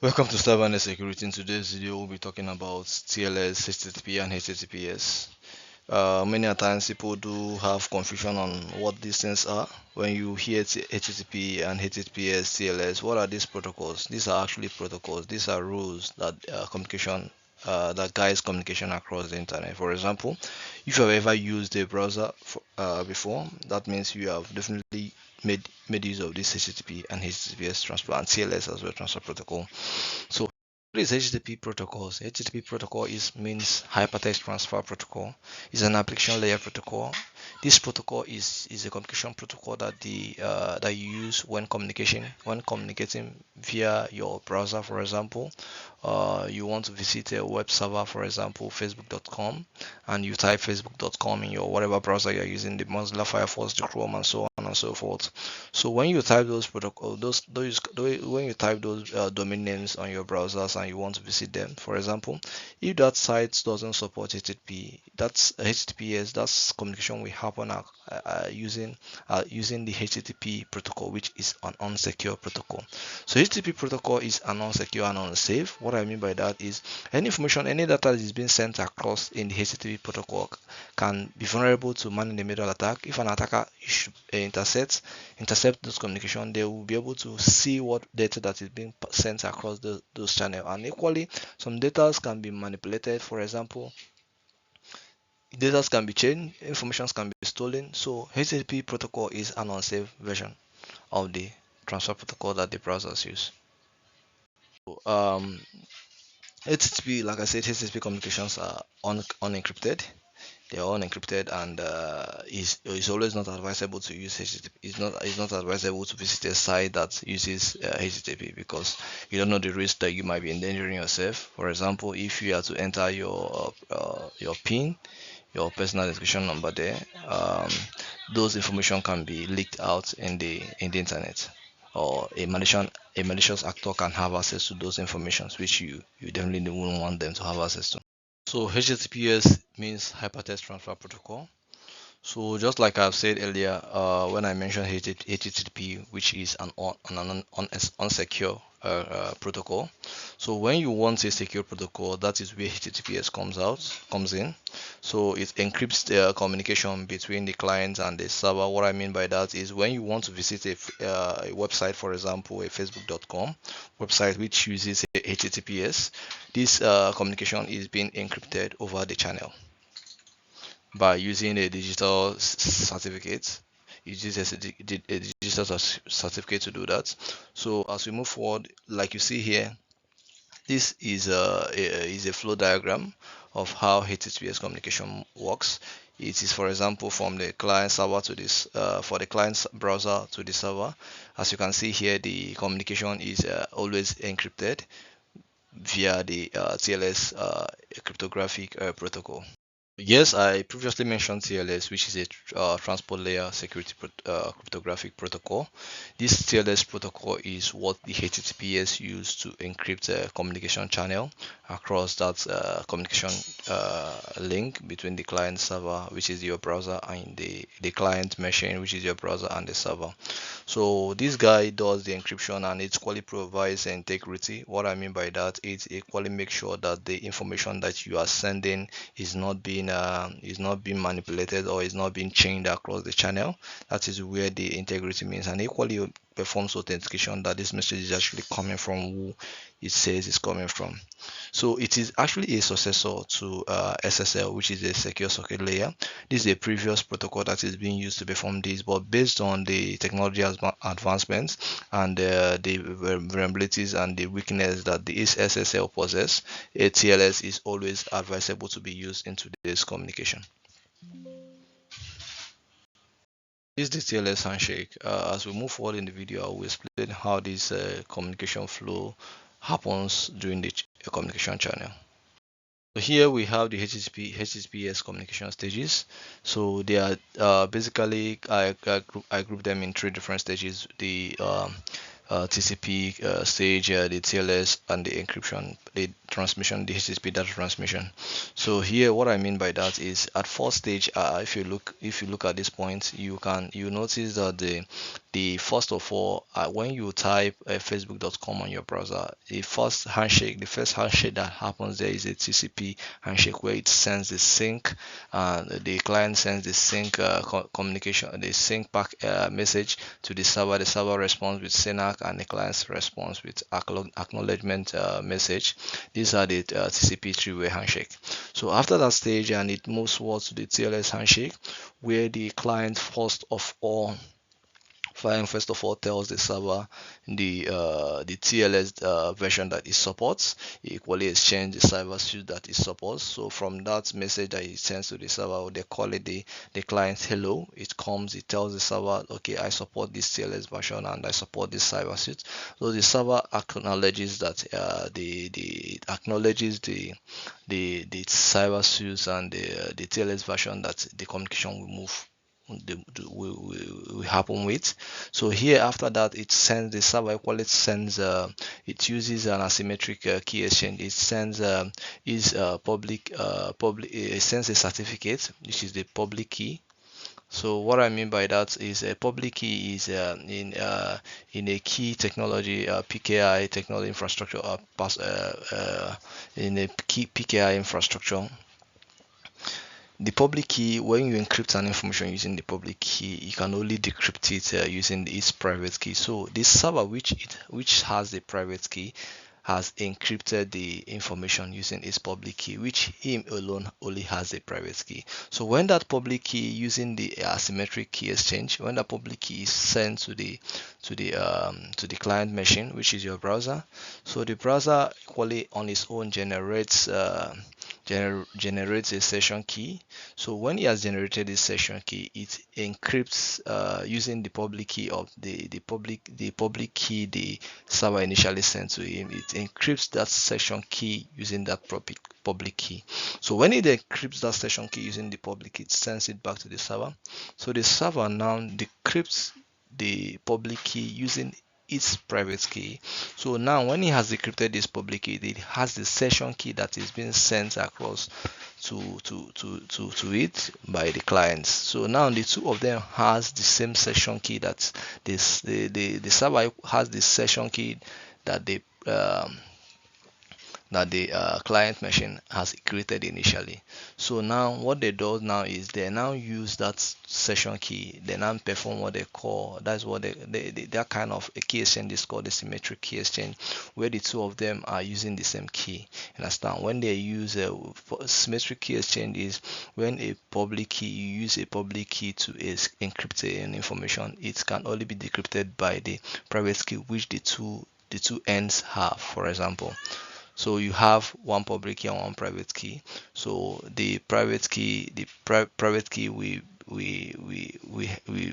Welcome to Cybersecurity. In today's video, we'll be talking about TLS, HTTP, and HTTPS. Many a times people do have confusion on what these things are. When you hear HTTP and HTTPS, TLS, what are these protocols? These are actually protocols. These are rules that that guides communication across the internet. For example, if you have ever used a browser before, that means you have definitely made use of this HTTP and HTTPS transfer and TLS as well transfer protocol. So what is HTTP protocols? HTTP protocol means hypertext transfer protocol. It's an application layer protocol. This protocol is a communication protocol that you use when communicating via your browser. For example, you want to visit a web server, for example, facebook.com, and you type facebook.com in your whatever browser you're using, the Mozilla Firefox, the Chrome, and so on and so forth. So when you type those protocol, when you type those domain names on your browsers and you want to visit them, for example, if that site doesn't support HTTP, that's HTTPS, that's communication will happen using the HTTP protocol, which is an unsecure protocol. So HTTP protocol is an unsecure and unsafe. What I mean by that is any data that is being sent across in the HTTP protocol can be vulnerable to man-in-the-middle attack. If an attacker intercept those communication, they will be able to see what data that is being sent across those channels. And equally, some data can be manipulated. For example, data can be changed, information can be stolen. So HTTP protocol is an unsafe version of the transfer protocol that the browsers use. So, HTTP, like I said, HTTP communications are unencrypted. They are unencrypted, and is always not advisable to use HTTP. It's not advisable to visit a site that uses HTTP because you don't know the risk that you might be endangering yourself. For example, if you are to enter your PIN, your personal identification number there, those information can be leaked out in the internet, or a malicious actor can have access to those informations, which you definitely wouldn't want them to have access to. So HTTPS means hypertext transfer protocol. So just like I've said earlier, when I mentioned HTTP, which is an unsecure protocol. So when you want a secure protocol, that is where HTTPS comes in. So it encrypts the communication between the client and the server. What I mean by that is when you want to visit a website, for example, a facebook.com website which uses HTTPS, this communication is being encrypted over the channel by using a digital certificate. You use a digital certificate to do that. So as we move forward, like you see here, this is a flow diagram of how HTTPS communication works. It is, for example, from the client server to this, for the client's browser to the server. As you can see here, the communication is always encrypted via the TLS cryptographic protocol. Yes, I previously mentioned TLS, which is a transport layer security cryptographic protocol. This TLS protocol is what the HTTPS use to encrypt a communication channel across that communication link between the client server, which is your browser, and the client machine, which is your browser and the server. So this guy does the encryption, and it equally provides integrity. What I mean by that, it equally makes sure that the information that you are sending is not being manipulated or is not being changed across the channel. That is where the integrity means, and equally performs authentication that this message is actually coming from who it says it's coming from. So it is actually a successor to SSL, which is a secure socket layer. This is a previous protocol that is being used to perform this, but based on the technology advancements and the vulnerabilities and the weakness that the SSL possesses, a TLS is always advisable to be used in today's communication. This is the TLS handshake. As we move forward in the video, I will explain how this communication flow happens during the communication channel. So here we have the HTTPS communication stages. So they are basically I group them in three different stages. The TCP stage, the TLS, and the encryption, the transmission, the HTTP data transmission. So here, what I mean by that is, at first stage, if you look at this point, you notice that the first of all, when you type facebook.com on your browser, the first handshake that happens there is a TCP handshake, where it sends the sync, the client sends the sync communication, the sync back message to the server. The server responds with SYNAC, and the client responds with acknowledgement message. These are the TCP three-way handshake. So after that stage, and it moves towards the TLS handshake, where the client first of all tells the server the TLS version that it supports. It equally exchange the cyber suite that it supports. So from that message that it sends to the server, they call it the client hello. It comes, it tells the server, okay, I support this TLS version and I support this cyber suite. So the server acknowledges that the acknowledges the cyber suite and the TLS version that the communication will move will happen with. So here, after that, it sends the server equally sends it uses an asymmetric key exchange. It sends it sends a certificate, which is the public key. So what I mean by that is, a public key is in a key technology, PKI technology infrastructure, in a key PKI infrastructure. The public key, when you encrypt an information using the public key, you can only decrypt it using its private key. So this server which has the private key has encrypted the information using its public key, which him alone only has a private key. So when that public key, using the asymmetric key exchange, when the public key is sent to the client machine, which is your browser, so the browser equally on its own generates a session key. So when he has generated this session key, it encrypts using the public key of the public key the server initially sent to him. It encrypts that session key using that public key. So when it encrypts that session key using the public key, it sends it back to the server. So the server now decrypts the public key using its private key. So now when he has decrypted this public key, it has the session key that is being sent across to it by the clients. So now the two of them has the same session key. That this the server has the session key that the client machine has created initially. So now what they do now is they now use that session key. They now perform what they call, that's what that kind of a key exchange is called the symmetric key exchange, where the two of them are using the same key. You understand? When they use a symmetric key exchange is when a public key, you use a public key to encrypt an information, it can only be decrypted by the private key which the two ends have. For example, so you have one public key and one private key. So the private key, private key we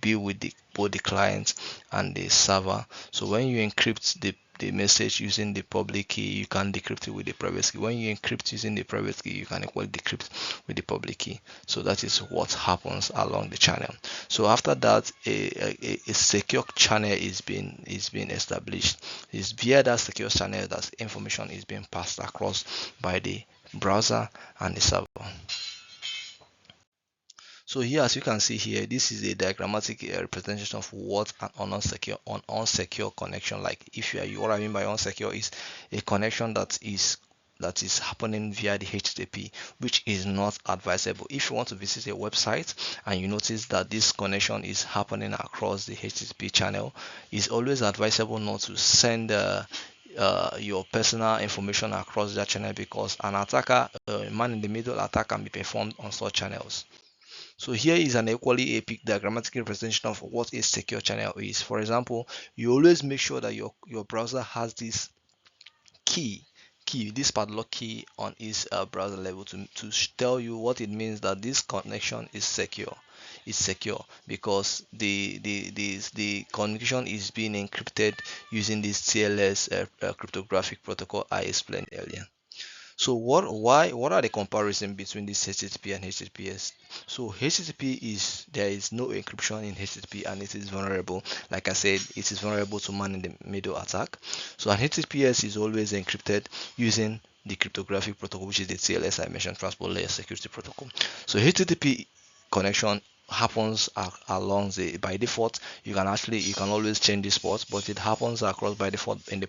be with both the client and the server. So when you encrypt the message using the public key, you can decrypt it with the private key. When you encrypt using the private key, you can equally decrypt with the public key. So that is what happens along the channel. So after that, a secure channel is being established. It's via that secure channel that information is being passed across by the browser and the server. So here, as you can see here, this is a diagrammatic representation of what an unsecure connection like. What I mean by unsecure is a connection that is happening via the HTTP, which is not advisable. If you want to visit a website and you notice that this connection is happening across the HTTP channel, it's always advisable not to send your personal information across that channel, because an attacker, man in the middle attack, can be performed on such channels. So here is an equally epic diagrammatic representation of what a secure channel is. For example, you always make sure that your browser has this this padlock key on its browser level to tell you what it means that this connection is secure. It's secure because the communication is being encrypted using this TLS cryptographic protocol I explained earlier. So what are the comparison between this HTTP and HTTPS? So HTTP is, there is no encryption in HTTP and it is vulnerable. Like I said, it is vulnerable to man in the middle attack. So an HTTPS is always encrypted using the cryptographic protocol, which is the TLS I mentioned, transport layer security protocol. So HTTP connection happens along the, by default you can always change the port, but it happens across by default in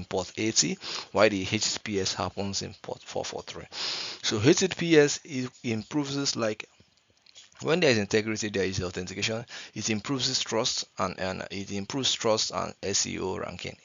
port 80, while the HTTPS happens in port 443. So HTTPS improves this, like when there is integrity, there is authentication. It improves this trust, and it improves trust and SEO ranking.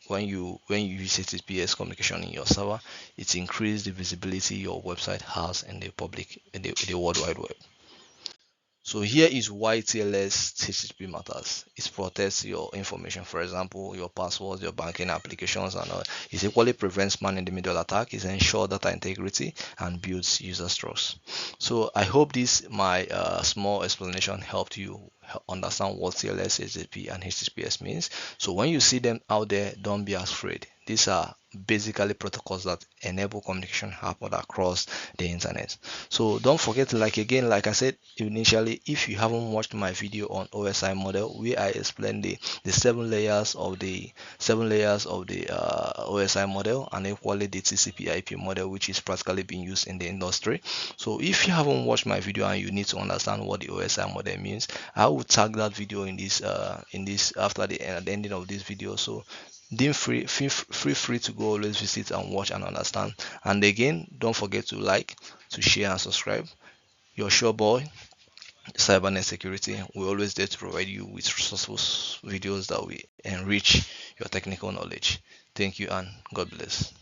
When you use HTTPS communication in your server, it increases the visibility your website has in the public, in the world wide web. So here is why TLS HTTP matters. It protects your information, for example, your passwords, your banking applications, and all. It equally prevents man-in-the-middle attack. It ensures data integrity and builds user trust. So I hope this my small explanation helped you understand what TLS, HTTP, and HTTPS means. So when you see them out there, don't be afraid. These are basically protocols that enable communication happen across the internet. So don't forget, like again, like I said initially, if you haven't watched my video on OSI model where I explain the seven layers of the OSI model, and equally the TCP/IP model, which is practically being used in the industry. So if you haven't watched my video and you need to understand what the OSI model means, I will tag that video in this after the ending of this video. So then feel free to go always visit and watch and understand. And again, don't forget to like, to share and subscribe. Your sure boy, Cybernet Security. We're always there to provide you with resourceful videos that will enrich your technical knowledge. Thank you and God bless.